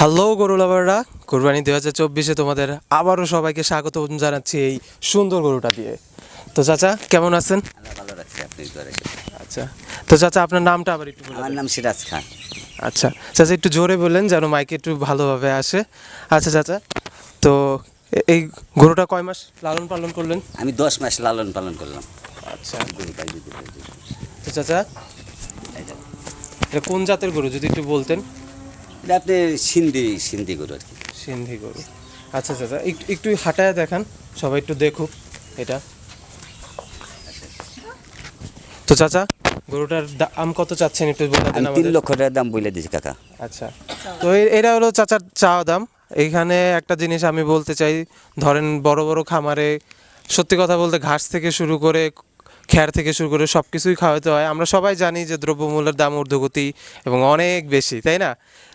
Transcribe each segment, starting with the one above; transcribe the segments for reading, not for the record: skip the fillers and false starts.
Hello গরু লাভাররা, কুরবানি 2024-এ তোমাদের আবারও সবাইকে স্বাগত জানাচ্ছি এই সুন্দর গরুটা দিয়ে। তো চাচা কেমন আছেন? আল্লাহ ভালো রাখছে আপনি করে। আচ্ছা, তো চাচা আপনার নামটা আবার একটু বলে আমার দেন। নাম সিরাজ খান। আচ্ছা চাচা, একটু জোরে বললেন যেন মাইকে একটু ভালোভাবে আসে। আচ্ছা চাচা, তো এই গরুটা কয় মাস লালন পালন করলেন? আমি 10 মাস লালন পালন করলাম। আচ্ছা, গরু পাই দিতে পারি। তো চাচা এটা কোন জাতের গরু যদি একটু বলতেন? এটা আপনি সিন্ধি গরু আর কি। সিন্ধি গরু। আচ্ছা চাচা, একটু একটু হাঁটায় দেখান, সবাই একটু দেখুক এটা। তো চাচা গরুটার দাম কত চাচ্ছেন একটু বলে দেন আমি 3 আমাদের। লক্ষ টাকার দাম বলে দিয়েছি কাকা। আচ্ছা, তো এটা হলো চাচার চাওয়া দাম। এইখানে একটা জিনিস আমি বলতে চাই, ধরেন বড় বড় খামারে সত্যি কথা বলতে ঘাস থেকে শুরু করে খ্যার থেকে শুরু করে সব কিছুই খাওয়াতে হয়। আমরা সবাই জানি যে দ্রব্যমূল্যের দাম ঊর্ধ্বগতি এবং অনেক বেশি, তাই না?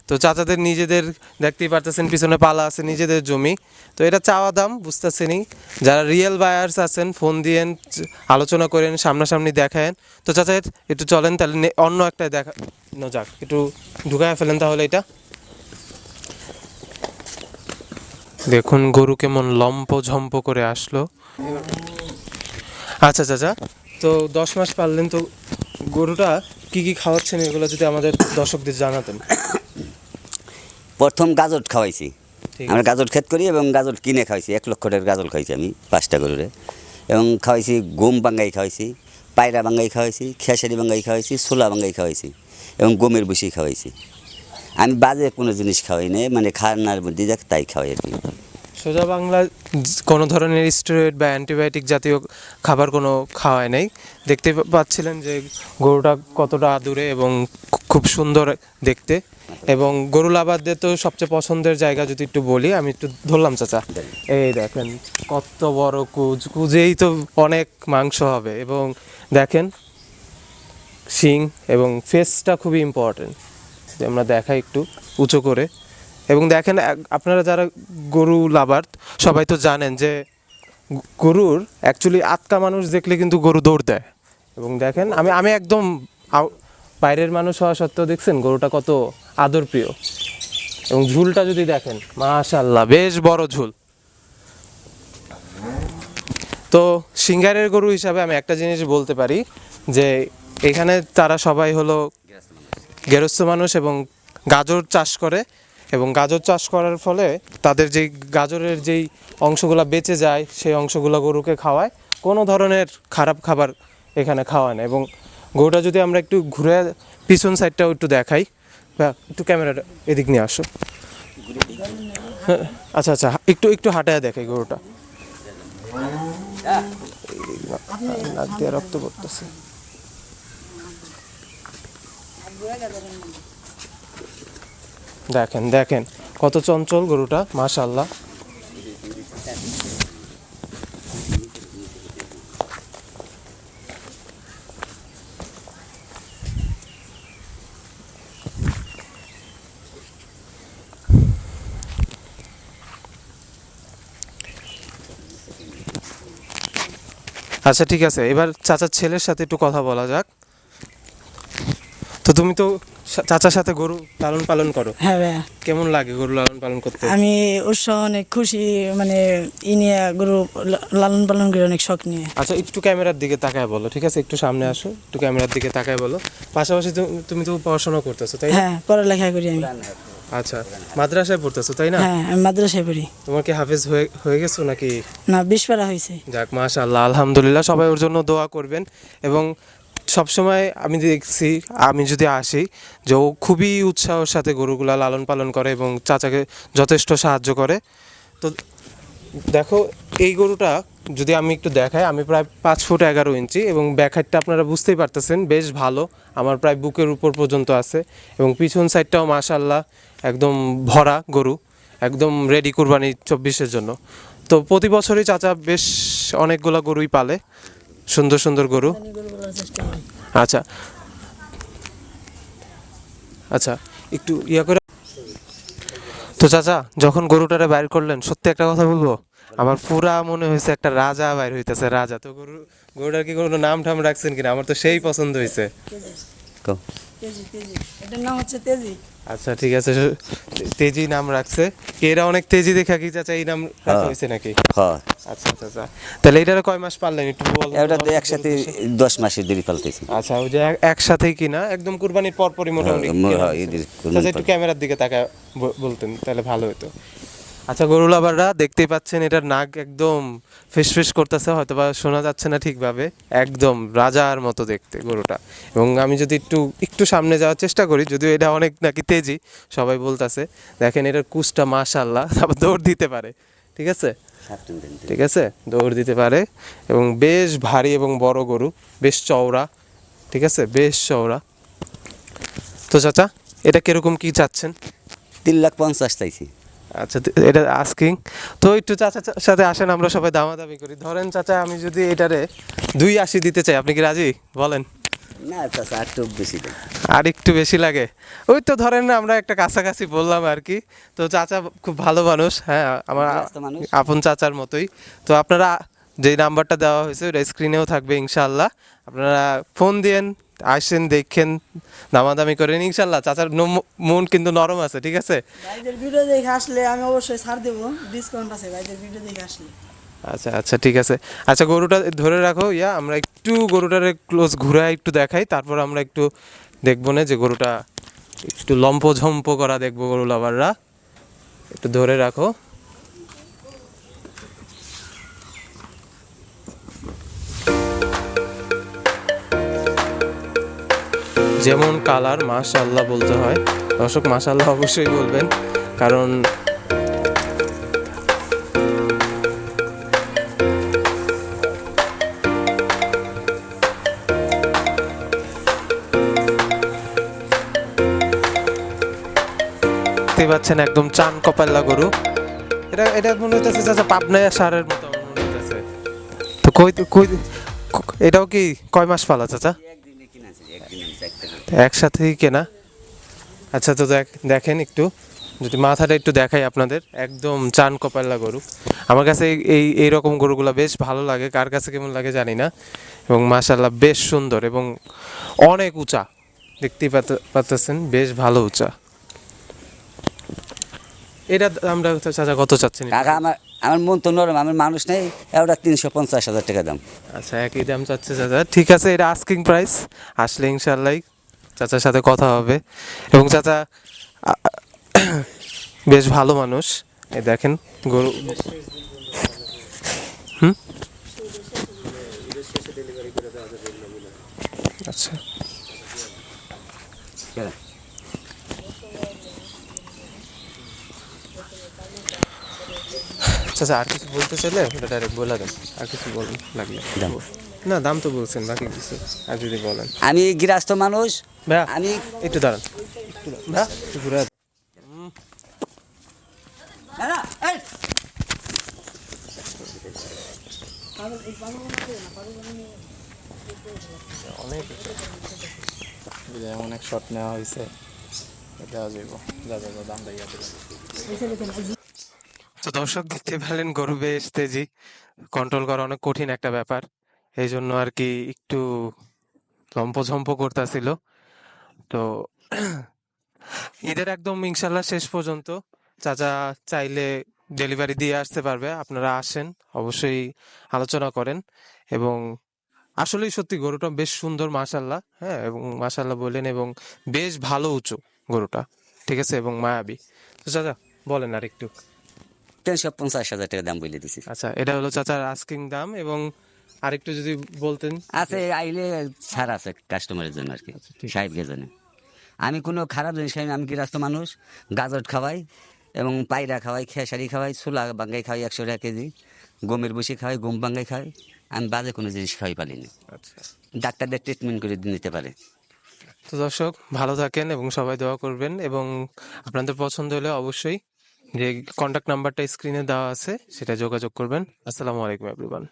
তো চাচাদের নিজেদের দেখতেই পারতেছেন পিছনে পালা আছে, নিজেদের জমি। তো এটা চাওয়া দাম বুঝতেছেনই। যারা রিয়েল বায়ার্স আছেন ফোন দিয়েন, আলোচনা করেন, সামনাসামনি দেখায়েন। তো চাচা একটু চলেন তাহলে অন্য একটা দেখানো যাক, একটু ঢুকায় ফেলেন তাহলে এটা। দেখুন গরু কেমন লম্প ঝম্প করে আসলো। আচ্ছা চাচা, তো 10 মাস পাললেন, তো গরুটা কি কি খাওয়াচ্ছেন এগুলো যদি আমাদের দর্শকদের জানাতেন। প্রথম গাজর খাওয়াইছি। ঠিক আমরা আছে। গাজর ক্ষেত করি এবং গাজর কিনে খাওয়াইছি। 1 লক্ষ টাকার গাজর খাইছি আমি 5টা গরুরে। এবং খাওয়াইছি গম বাঙ্গাই খাওয়াইছি, পায়রা বাঙ্গাই খাওয়াইছি, খেসারি বাঙ্গাই খাওয়াইছি, ছোলা বাঙ্গাই খাওয়াইছি এবং গমের ভুসি খাওয়াইছি। আমি বাজে কোনো জিনিস খাওয়াই না, মানে খানার মধ্যে যাক তাই খাওয়াই আর কি। সোজা বাংলা কোনো ধরনের স্টেরয়েড বা অ্যান্টিবায়োটিক জাতীয় খাবার কোনো খাওয়ায় নেই। দেখতে পাচ্ছিলেন যে গরুটা কতটা আদুরে এবং খুব সুন্দর দেখতে। এবং গরু লাভারদের তো সবচেয়ে পছন্দের জায়গা যদি একটু বলি, আমি একটু ধরলাম চাচা, এই দেখেন কত বড় কুজ, কুজেই তো অনেক মাংস হবে। এবং দেখেন শিং এবং ফেসটা খুবই ইম্পর্টেন্ট, আমরা দেখাই একটু উঁচু করে। এবং দেখেন আপনারা যারা গরু লাভার সবাই তো জানেন যে গরুর অ্যাকচুয়ালি আটকা মানুষ দেখলে কিন্তু গরু দৌড় দেয়। এবং দেখেন আমি আমি একদম বাইরের মানুষ হওয়া সত্ত্বেও দেখছেন গরুটা কত আদর প্রিয়। এবং ঝুলটা যদি দেখেন মাশাআল্লাহ বেশ বড় ঝুল। তো সিঙ্গারের গরু হিসাবে আমি একটা জিনিস বলতে পারি যে এখানে তারা সবাই হলো গেরস্থ মানুষ এবং গাজর চাষ করে। এবং গাজর চাষ করার ফলে তাদের যেই গাজরের যেই অংশগুলো বেঁচে যায় সেই অংশগুলো গরুকে খাওয়ায়, কোনো ধরনের খারাপ খাবার এখানে খাওয়ায় না। এবং গরুটা যদি আমরা একটু ঘুরে পিছন সাইডটাও একটু দেখাই, বা একটু ক্যামেরাটা এদিক নিয়ে আসো। হ্যাঁ, আচ্ছা আচ্ছা, একটু একটু হাঁটায় দেখাই গরুটা। নাক দিয়ে রক্ত পড়তেছে। দেখেন দেখেন কত চঞ্চল গরুটা, মাশাআল্লাহ। আচ্ছা ঠিক আছে, এবার চাচার ছেলের সাথে একটু কথা বলা যাক। তো তুমি তো চাচার সাথে গরু লালন পালন করো, হ্যাঁ ভাইয়া, কেমন লাগে গরু লালন পালন করতে? আমি উৎসাহ অনেক খুশি, মানে নিয়ে গরু লালন পালন করে অনেক শখ নিয়ে। আচ্ছা একটু ক্যামেরার দিকে তাকায় বলো, ঠিক আছে? একটু সামনে আসো, একটু ক্যামেরার দিকে তাকায় বলো। পাশাপাশি তুমি তো পড়াশোনা করতেছো তাই না? হ্যাঁ, পড়ালেখা করি আমি। আচ্ছা, মাদ্রাসায় পড়তেছো তাই না? হ্যাঁ, আমি মাদ্রাসায় পড়ি। তোমার কি হাফেজ হয়ে হয়ে গেছো নাকি? না, 20 পারা হয়েছে। যাক মাশাআল্লাহ, আলহামদুলিল্লাহ। সবাই ওর জন্য দোয়া করবেন। এবং সবসময় আমি দেখছি, আমি যদি আসি, যে ও খুবই উৎসাহের সাথে গরুগুলা লালন পালন করে এবং চাচাকে যথেষ্ট সাহায্য করে। তো দেখো এই গরুটা যদি আমি একটু দেখাই, আমি প্রায় 5 ফুট 11 ইঞ্চি এবং ব্যাকহাইটটা আপনারা বুঝতেই পারতেছেন বেশ ভালো, আমার প্রায় বুকের উপর পর্যন্ত আছে। এবং পিছন সাইডটাও মাশাআল্লাহ একদম ভরা গরু, একদম রেডি কুরবানি 24-এর জন্য। তো প্রতি বছরই চাচা বেশ অনেকগুলো গরুই পালে, সুন্দর সুন্দর গরু। আচ্ছা আচ্ছা, একটু ইয়া করে। তো চাচা যখন গরুটারে বাইর করলেন, সত্যি একটা কথা বলবো, আমার পুরা মনে হয়েছে একটা রাজা বাইর হইতেছে, রাজা। তো গরুটার কি কোনো নাম ঠাম রাখছেন কিনা? আমার তো সেই পছন্দ হয়েছে। কও। তেজি, তেজি, এটার নাম হচ্ছে তেজি। আচ্ছা ঠিক আছে, তেজি নাম রাখছে। এরা অনেক তেজি দেখা কি চাচা এই নাম রাখা হ্যাঁ। হয়েছে নাকি? হ্যাঁ, আচ্ছা আচ্ছা আচ্ছা, তাহলে এটার কয় মাস পারলেন একটু বলেন তো এটা তো দর্শকদের একসাথে উদ্দেশ্যে। 10 মাসের দেরি পালতেছি। আচ্ছা, ওই যে একসাথেই কিনা একদম কুরবানির পরপরই মোটামুটি কেনা হ্যাঁ, হয়েছে। ঈদের চাচা একটু ক্যামেরার দিকে তাকা বলতেন তাহলে ভালো হতো। আচ্ছা গরু লাভাররা দেখতেই পাচ্ছেন এটার নাক একদম ফিসফিস করতেছে, হয়তো বা শোনা যাচ্ছে না ঠিকভাবে, একদম রাজার মতো দেখতে গরুটা। এবং আমি যদি একটু একটু সামনে যাওয়ার চেষ্টা করি, যদিও এটা অনেক নাকি তেজি সবাই বলতাছে, দেখেন এটার কুচটা মাশাআল্লাহ, তারপর দৌড় দিতে পারে, ঠিক আছে ঠিক আছে, দৌড় দিতে পারে এবং বেশ ভারী এবং বড় গরু, বেশ চওড়া, ঠিক আছে, বেশ চওড়া। তো চাচা এটা কিরকম কি চাচ্ছেন? 3,50,000 চাইছি। আচ্ছা এটা আস্কিং। তো একটু চাচার সাথে আসেন আমরা সবাই দামাদামি করি। ধরেন চাচা আমি যদি এটারে 2.80 দিতে চাই, আপনি কি রাজি বলেন? না চাচা, আর একটু বেশি দেন। আর একটু বেশি লাগে? ওই তো ধরেন না আমরা একটা কাছাকাছি বললাম আর কি। তো চাচা খুব ভালো মানুষ, হ্যাঁ আমার গৃহস্থ মানুষ। আপন চাচার মতোই। তো আপনারা যেই নাম্বারটা দেওয়া হয়েছে ওটা স্ক্রিনেও থাকবে ইনশাল্লাহ, আপনারা ফোন দিয়েন, আসেন দেখেন, দামাদামি করেন ইনশাল্লাহ। চাচার মন কিন্তু নরম আছে, ঠিক আছে। ভাইদের ভিডিও দেখে আসলে আমি অবশ্যই ছাড় দেবো, ডিসকাউন্ট আছে ভাইদের ভিডিও দেখে আসলে। আচ্ছা আচ্ছা ঠিক আছে। আচ্ছা গরুটা ধরে রাখো, আমরা একটু গরুটারে ক্লোজ ঘুরায় একটু দেখাই, তারপর আমরা একটু দেখবো না যে গরুটা একটু লম্পঝম্প করা দেখবো গরু লাভাররা। একটু ধরে রাখো। যেমন কালার মাশাআল্লাহ বলতে হয় দর্শক, মাশাআল্লাহ অবশ্যই বলবেন, কারণ দেখতে পাচ্ছেন একদম চান কপাল্লা গরু। এটা এটা মনে হইতেছে চাচা পাবনায় সারের মতো আমার মনে হইতেছে। তো কই কই এটাও কি কয় মাস পালা চাচা? একদিনে কিনেছি, একদিনে 4 টাকা। একসাথেই কেনা? আচ্ছা তো দেখেন একটু, যদি মাথাটা একটু দেখাই আপনাদের, একদম চান কপাল্লা গরু। আমার কাছে এই রকম গরুগুলো বেশ ভালো লাগে, কার কাছে কেমন লাগে জানি না। এবং মাশাআল্লাহ বেশ সুন্দর এবং অনেক উঁচা, দেখতেই পাচ্ছেন বেশ ভালো উঁচা। এটা আমরা চাচা কত চাচ্ছেন? কাকা, আমার মন তো নরম, আমার মানুষ নেই। এটা 350,000 টাকা দাম। আচ্ছা একই দাম চাচ্ছে চাচা, ঠিক আছে, এটা আস্কিং প্রাইস। আসলে ইনশাল্লাহ চাচার সাথে কথা হবে। এবং চাচা বেশ ভালো মানুষ, এই দেখেন গরু। হুম, আচ্ছা চাচা আর কিছু বলতে চাইলে ওটা ডাইরেক্ট বলে দেন, আর কিছু বলুন লাগলে। দাম। না দাম তো বলছেন, বাকি কিছু আর যদি বলেন। আমি গৃহস্থ মানুষ। ভাইয়া আমি একটু দাঁড়ান, ভাইয়া একটু ঘুরে অনেক এমন এক শট নেওয়া হয়েছে, দেওয়া যাইব, যা যা দাম দেয়। তো দর্শক দেখতে পেলেন গরু বেশ তেজি, কন্ট্রোল করা অনেক কঠিন একটা ব্যাপার, এই জন্য আর কি একটু লম্পঝম্প করতেছিল। তো ঈদের একদম ইনশাল্লাহ শেষ পর্যন্ত চাচা চাইলে ডেলিভারি দিয়ে আসতে পারবে, আপনারা আসেন অবশ্যই আলোচনা করেন। এবং আসলেই সত্যি গরুটা বেশ সুন্দর মাশাল্লাহ, হ্যাঁ, এবং মাশাল্লাহ বললেন এবং বেশ ভালো উঁচু গরুটা, ঠিক আছে, এবং মায়াবী। তো চাচা বলেন আর একটু। 350,000 টাকা দাম বলে দিছি। আচ্ছা এটা হলো চাচার আস্কিং দাম, এবং আরেকটু যদি বলতেন। আছে, আইলে ছাড় আছে কাস্টমারের জন্য আর কি, ঠিক সাহেবদের জন্য। আমি কোনো খারাপ জিনিস খাই না, আমি গৃহস্থ মানুষ। গাজর খাওয়াই এবং পায়রা খাওয়াই, খেসারি খাওয়াই, ছোলা বাঙ্গাই খাওয়াই 100 টাকা কেজি, গমের বসি খাওয়াই, গম বাঙ্গাই খাওয়াই। আমি বাজে কোনো জিনিস খাওয়াই পারিনি। আচ্ছা ডাক্তারদের ট্রিটমেন্ট করে নিতে পারে। তো দর্শক ভালো থাকেন এবং সবাই দোয়া করবেন, এবং আপনাদের পছন্দ হলে অবশ্যই যে কন্ট্যাক্ট নাম্বারটা স্ক্রিনে দেওয়া আছে সেটা যোগাযোগ করবেন। আসসালামু আলাইকুম এভরিওয়ান।